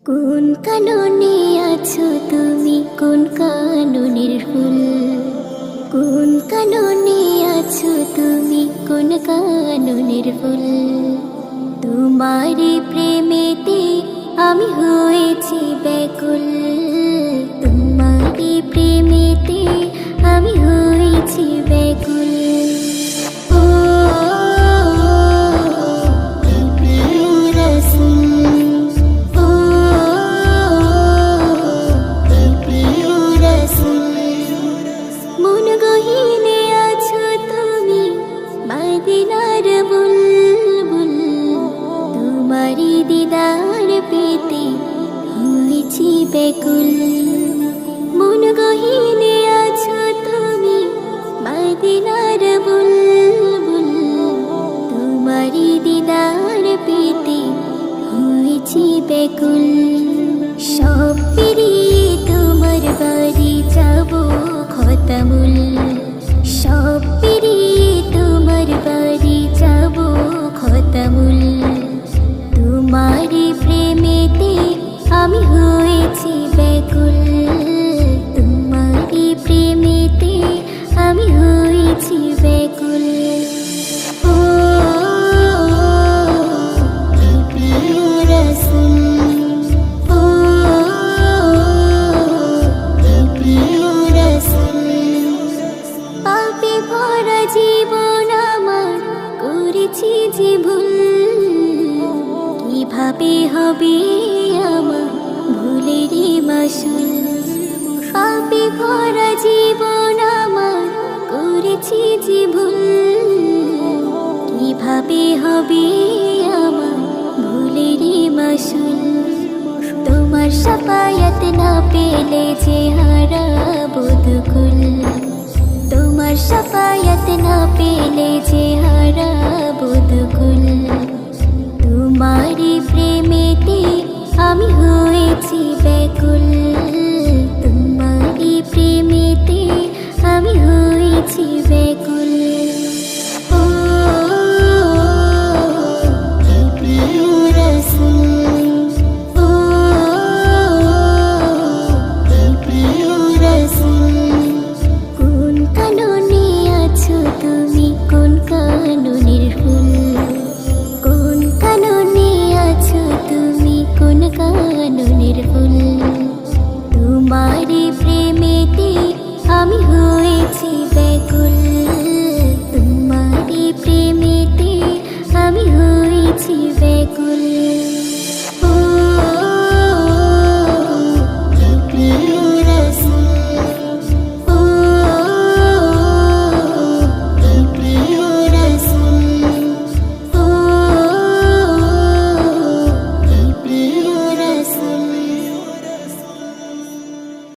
কোন কাননে আছো তুমি, কোন কাননের ফুল? কোন কাননে আছো তুমি, কোন কাননের ফুল? তোমারই প্রেমেতে আমি হয়েছি ব্যাকুল। তোমারই প্রেমেতে আমি হয়েছি ব্যাকুল। ও প্রিয় রাসূল, ও প্রিয় রাসূল, মন গহীনে আছো তুমি, মদিনার বুলবুল। তোমারই দিদার পেতে হয়েছি ব্যাকুল। মন গহীনে আছো তুমি, মদিনার বুলবুল। তোমারই দিদার পেতে হয়েছি ব্যাকুল। সব পেরিয়ে তোমার বাড়ি যাব খতামুল। সব পেরিয়ে তোমার বাড়ি যাব খতামুল। তোমারই প্রেমেতে আমি হয়েছি ব্যাকুল। তোমারই প্রেমেতে আমি হয়েছি ব্যাকুল। ও প্রিয় রাসূল, ও প্রিয় রাসূল, পাপে ভরা জীবন আমার করেছি যে ভুল। কিভাবে হবে আমার ভুলেরই মাসুল? পাপে ভরা জীবন আমার করেছি যে ভুল। কিভাবে হবে আমার ভুলেরই মাসুল? তোমার শাফায়াত না পেলে যে হারাবো দুকুল। তোমার শাফায়াত না পেলে যে হারাবো